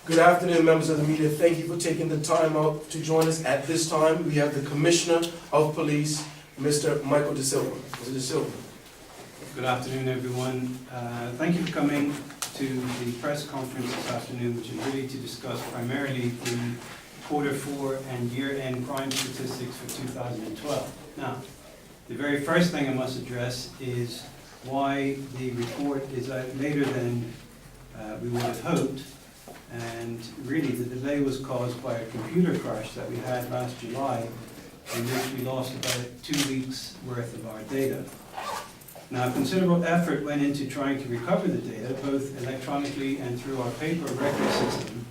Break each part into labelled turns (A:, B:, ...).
A: Good afternoon, members of the media. Thank you for taking the time out to join us at this time. We have the Commissioner of Police, Mr. Michael DeSilva. Mr. DeSilva.
B: Good afternoon, everyone. Thank you for coming to the press conference this afternoon, which is really to discuss primarily the Q4 and year-end crime statistics for 2012. Now, the very first thing I must address is why the report is out later than we would have hoped. And really, the delay was caused by a computer crash that we had last July, in which we lost about 2 weeks' worth of our data. Now, considerable effort went into trying to recover the data, both electronically and through our paper record system.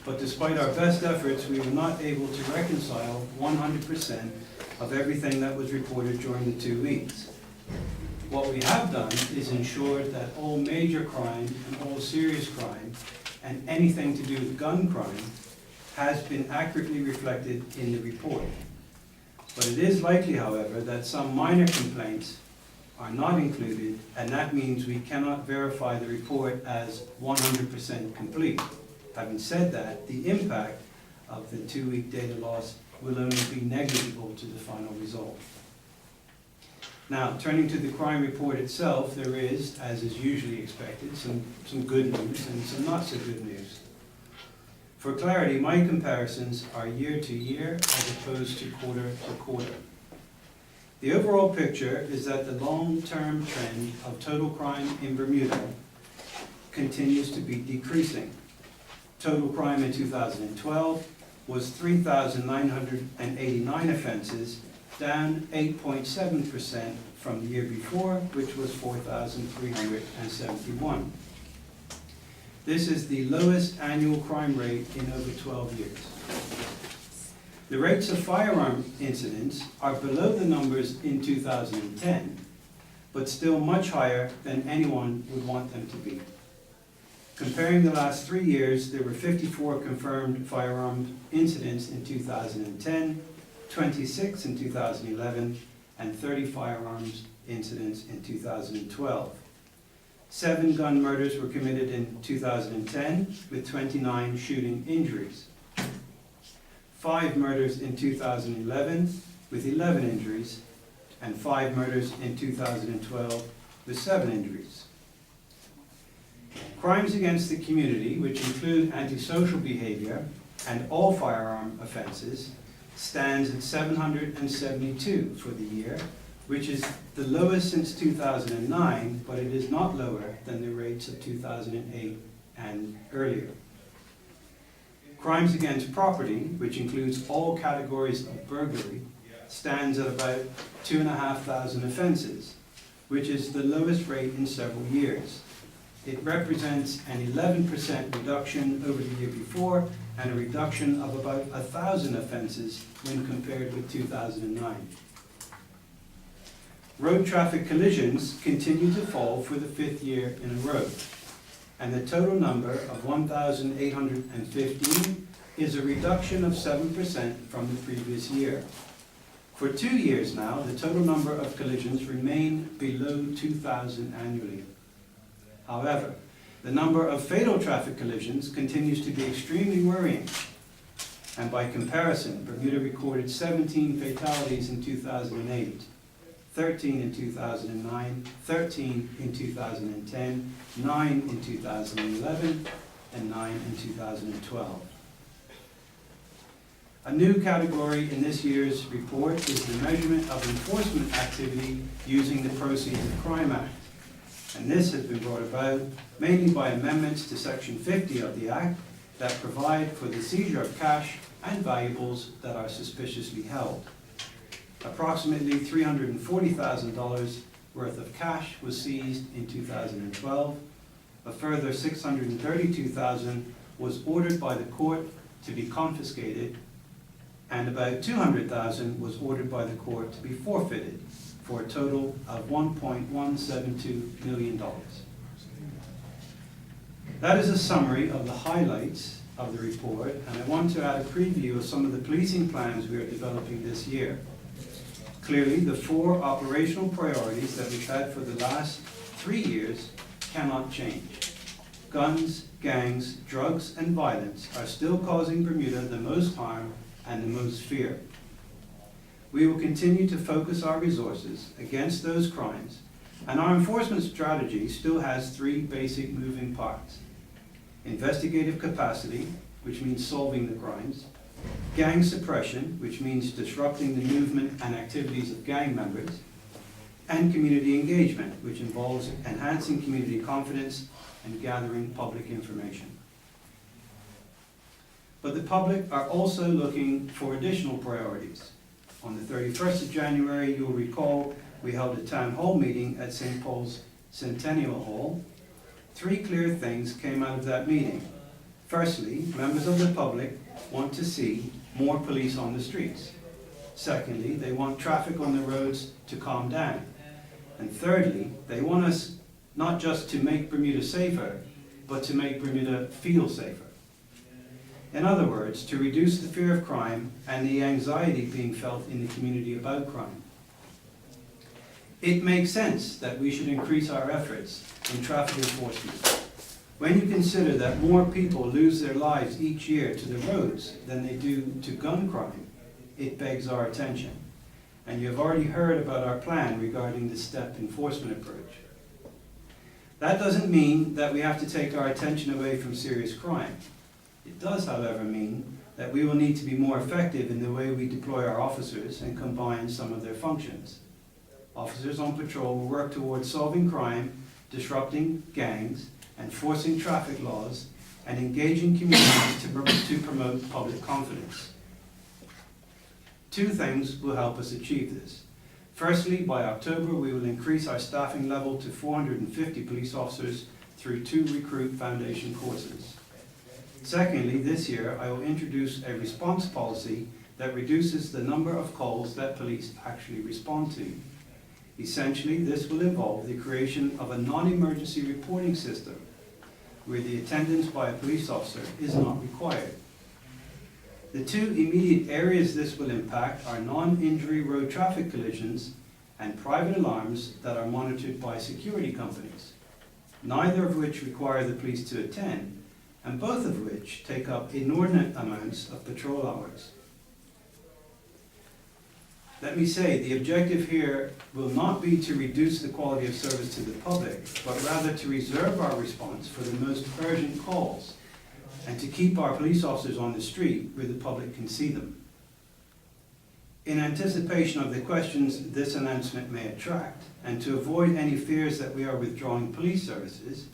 B: But despite our best efforts, we were not able to reconcile 100% of everything that was reported during the 2 weeks. What we have done is ensured that all major crime and all serious crime and anything to do with gun crime has been accurately reflected in the report. But it is likely, however, that some minor complaints are not included, and that means we cannot verify the report as 100% complete. Having said that, the impact of the 2-week data loss will only be negligible to the final result. Now, turning to the crime report itself, there is, as is usually expected, some good news and some not so good news. For clarity, my comparisons are year to year as opposed to quarter to quarter. The overall picture is that the long-term trend of total crime in Bermuda continues to be decreasing. Total crime in 2012 was 3,989 offenses, down 8.7% from the year before, which was 4,371. This is the lowest annual crime rate in over 12 years. The rates of firearm incidents are below the numbers in 2010, but still much higher than anyone would want them to be. Comparing the last 3 years, there were 54 confirmed firearm incidents in 2010, 26 in 2011, and 30 firearms incidents in 2012. 7 gun murders were committed in 2010, with 29 shooting injuries. 5 murders in 2011, with 11 injuries, and 5 murders in 2012, with 7 injuries. Crimes against the community, which include antisocial behavior and all firearm offenses, stands at 772 for the year, which is the lowest since 2009, but it is not lower than the rates of 2008 and earlier. Crimes against property, which includes all categories of burglary, stands at about 2,500 offenses, which is the lowest rate in several years. It represents an 11% reduction over the year before and a reduction of about 1,000 offenses when compared with 2009. Road traffic collisions continue to fall for the 5th year in a row, and the total number of 1,815 is a reduction of 7% from the previous year. For 2 years now, the total number of collisions remain below 2,000 annually. However, the number of fatal traffic collisions continues to be extremely worrying. And by comparison, Bermuda recorded 17 fatalities in 2008, 13 in 2009, 13 in 2010, 9 in 2011, and 9 in 2012. A new category in this year's report is the measurement of enforcement activity using the Proceeds of Crime Act. And this has been brought about mainly by amendments to Section 50 of the Act that provide for the seizure of cash and valuables that are suspiciously held. Approximately $340,000 worth of cash was seized in 2012. A further $632,000 was ordered by the court to be confiscated, and about $200,000 was ordered by the court to be forfeited, for a total of $1.172 million. That is a summary of the highlights of the report, and I want to add a preview of some of the policing plans we are developing this year. Clearly, the 4 operational priorities that we've had for the last 3 years cannot change. Guns, gangs, drugs, and violence are still causing Bermuda the most harm and the most fear. We will continue to focus our resources against those crimes, and our enforcement strategy still has three basic moving parts: investigative capacity, which means solving the crimes; gang suppression, which means disrupting the movement and activities of gang members; and community engagement, which involves enhancing community confidence and gathering public information. But the public are also looking for additional priorities. On the 31st of January, you'll recall, we held a town hall meeting at St. Paul's Centennial Hall. Three clear things came out of that meeting. Firstly, members of the public want to see more police on the streets. Secondly, they want traffic on the roads to calm down. And thirdly, they want us not just to make Bermuda safer, but to make Bermuda feel safer. In other words, to reduce the fear of crime and the anxiety being felt in the community about crime. It makes sense that we should increase our efforts in traffic enforcement. When you consider that more people lose their lives each year to the roads than they do to gun crime, it begs our attention. And you have already heard about our plan regarding the step enforcement approach. That doesn't mean that we have to take our attention away from serious crime. It does, however, mean that we will need to be more effective in the way we deploy our officers and combine some of their functions. Officers on patrol will work towards solving crime, disrupting gangs, enforcing traffic laws, and engaging communities to promote public confidence. Two things will help us achieve this. Firstly, by October, we will increase our staffing level to 450 police officers through 2 recruit foundation courses. Secondly, this year, I will introduce a response policy that reduces the number of calls that police actually respond to. Essentially, this will involve the creation of a non-emergency reporting system where the attendance by a police officer is not required. The two immediate areas this will impact are non-injury road traffic collisions and private alarms that are monitored by security companies, neither of which require the police to attend, and both of which take up inordinate amounts of patrol hours. Let me say, the objective here will not be to reduce the quality of service to the public, but rather to reserve our response for the most urgent calls, and to keep our police officers on the street where the public can see them. In anticipation of the questions this announcement may attract, and to avoid any fears that we are withdrawing police services,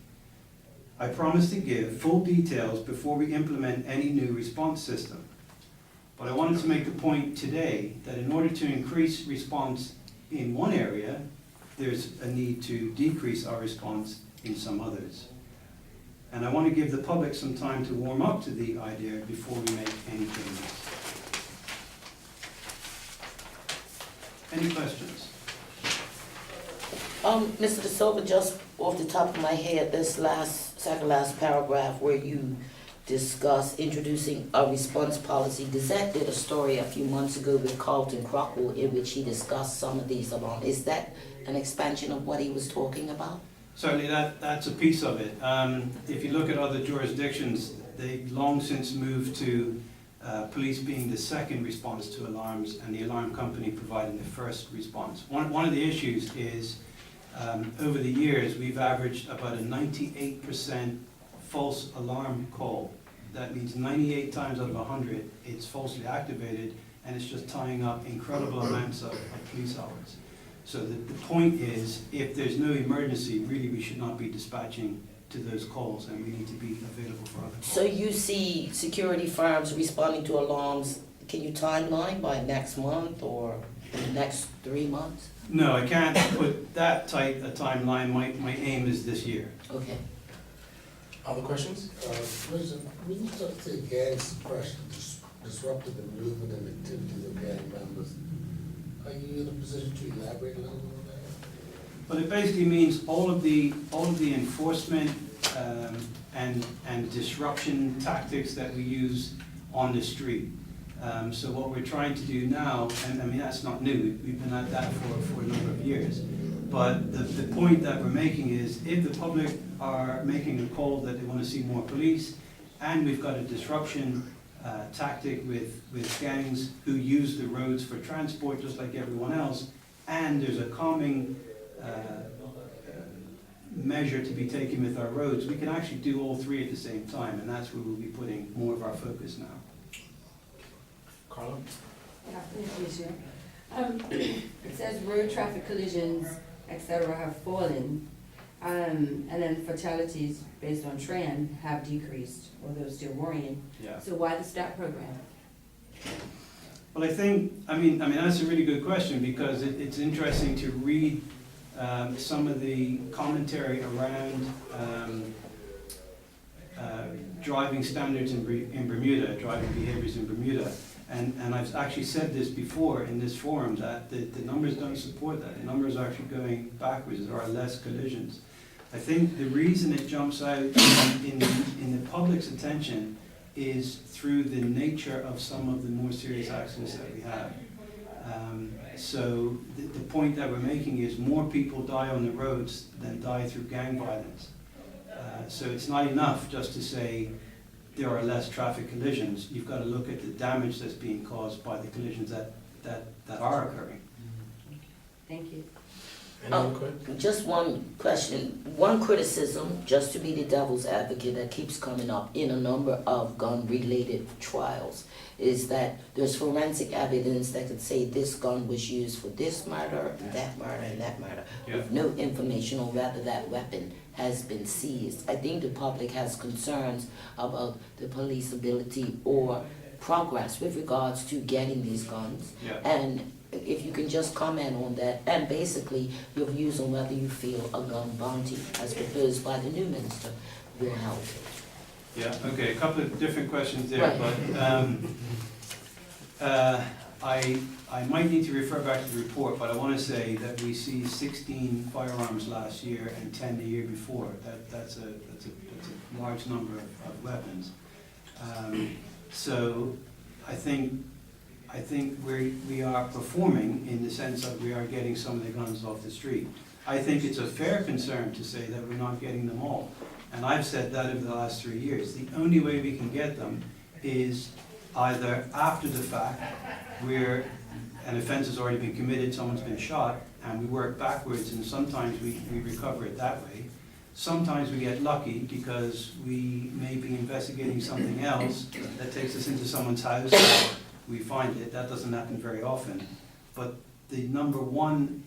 B: I promise to give full details before we implement any new response system. But I wanted to make the point today that in order to increase response in one area, there's a need to decrease our response in some others. And I want to give the public some time to warm up to the idea before we make any changes. Any questions?
C: Mr. DeSilva, just off the top of my head, this second last paragraph where you discuss introducing a response policy, Gazette did a story a few months ago with Carlton Crockwell in which he discussed some of these along. Is that an expansion of what he was talking about?
B: Certainly that's a piece of it. If you look at other jurisdictions, they've long since moved to police being the second response to alarms and the alarm company providing the first response. One of the issues is over the years we've averaged about a 98% false alarm call. That means 98 times out of 100 it's falsely activated, and it's just tying up incredible amounts of police hours. So the point is, if there's no emergency, really we should not be dispatching to those calls, and we need to be available for other calls.
C: So you see security firms responding to alarms, can you timeline by next month or next 3 months?
B: No, I can't put that tight a timeline. My aim is this year.
C: Okay.
A: Other questions?
D: President, when you say gang suppression disrupted the movement and activities of gang members, are you in a position to elaborate a little more on that?
B: But it basically means all of the enforcement and disruption tactics that we use on the street. So what we're trying to do now, and I mean that's not new, we've been at that for a number of years, But the point that we're making is, if the public are making a call that they want to see more police, and we've got a disruption tactic with gangs who use the roads for transport just like everyone else, and there's a calming measure to be taken with our roads, we can actually do all three at the same time, and that's where we'll be putting more of our focus now.
A: Carla?
E: Good afternoon, Commissioner. It says road traffic collisions, etc. have fallen, and then fatalities based on trend have decreased, although still worrying.
B: Yeah.
E: So why the STAT program?
B: Well, I mean that's a really good question, because it's interesting to read some of the commentary around driving standards in Bermuda, driving behaviors in Bermuda. And I've actually said this before in this forum, that the numbers don't support that. The numbers are actually going backwards. There are less collisions. I think the reason it jumps out in the public's attention is through the nature of some of the more serious accidents that we have. So the point that we're making is more people die on the roads than die through gang violence. So it's not enough just to say there are less traffic collisions. You've got to look at the damage that's being caused by the collisions that are occurring.
E: Thank you.
A: Any other questions?
C: Just one question, one criticism, just to be the devil's advocate, that keeps coming up in a number of gun-related trials, is that there's forensic evidence that could say this gun was used for this murder, and that murder,
B: Yeah.
C: with no information on whether that weapon has been seized. I think the public has concerns about the police ability or progress with regards to getting these guns.
B: Yeah.
C: And if you can just comment on that, and basically your views on whether you feel a gun bounty as proposed by the new minister will help.
B: Yeah, okay, a couple of different questions there,
C: Right.
B: but I might need to refer back to the report, but I want to say that we see 16 firearms last year and 10 the year before. That's a large number of weapons. So I think we are performing in the sense that we are getting some of the guns off the street. I think it's a fair concern to say that we're not getting them all. And I've said that over the last 3 years. The only way we can get them is either after the fact, where an offense has already been committed, someone's been shot, and we work backwards, and sometimes we recover it that way. Sometimes we get lucky because we may be investigating something else that takes us into someone's house, we find it. That doesn't happen very often. But the number one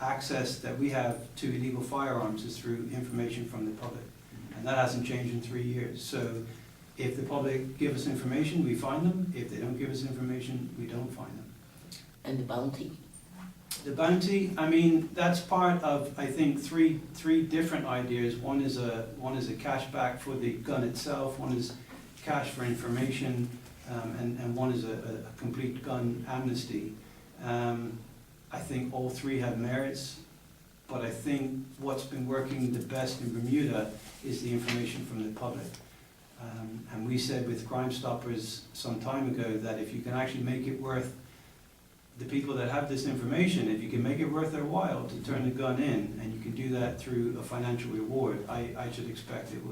B: access that we have to illegal firearms is through information from the public. And that hasn't changed in 3 years. So if the public give us information, we find them. If they don't give us information, we don't find them.
C: And the bounty?
B: The bounty, I mean, that's part of, I think, three different ideas. One is a cash back for the gun itself, one is cash for information, and one is a complete gun amnesty. I think all three have merits, but I think what's been working the best in Bermuda is the information from the public. And we said with Crime Stoppers some time ago that if you can actually make it worth the people that have this information, if you can make it worth their while to turn the gun in, and you can do that through a financial reward, I should expect it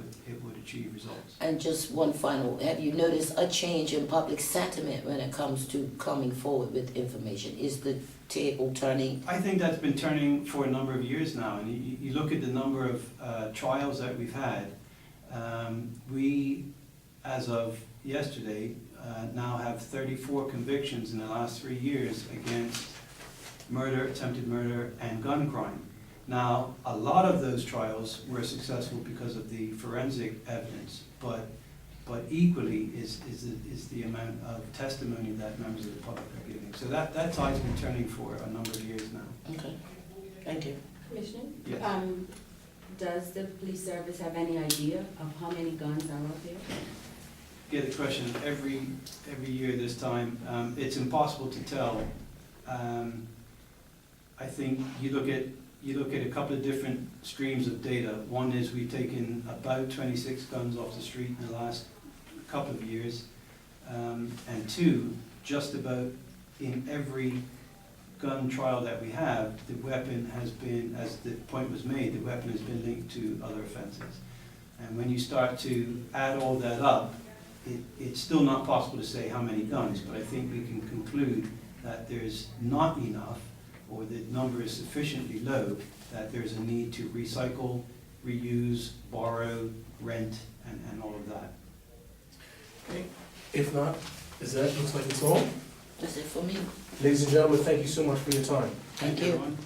B: would achieve results.
C: And just one final, have you noticed a change in public sentiment when it comes to coming forward with information? Is the table turning?
B: I think that's been turning for a number of years now, and you look at the number of trials that we've had. We, as of yesterday, now have 34 convictions in the last 3 years against murder, attempted murder, and gun crime. Now, a lot of those trials were successful because of the forensic evidence, but equally is the amount of testimony that members of the public are giving. So that tide's been turning for a number of years now.
C: Okay, thank you.
E: Commissioner?
B: Yes.
E: Does the police service have any idea of how many guns are out there?
B: Get the question every year this time. It's impossible to tell. I think you look at a couple of different streams of data. One is we've taken about 26 guns off the street in the last couple of years, and two, just about in every gun trial that we have, the weapon has been, as the point was made, the weapon has been linked to other offenses. And when you start to add all that up, it's still not possible to say how many guns, but I think we can conclude that there's not enough, or the number is sufficiently low, that there's a need to recycle, reuse, borrow, rent, and all of that.
A: Okay. If not, looks like it's all.
C: That's it for me.
A: Ladies and gentlemen, thank you so much for your time.
C: Thank you.
B: Everyone.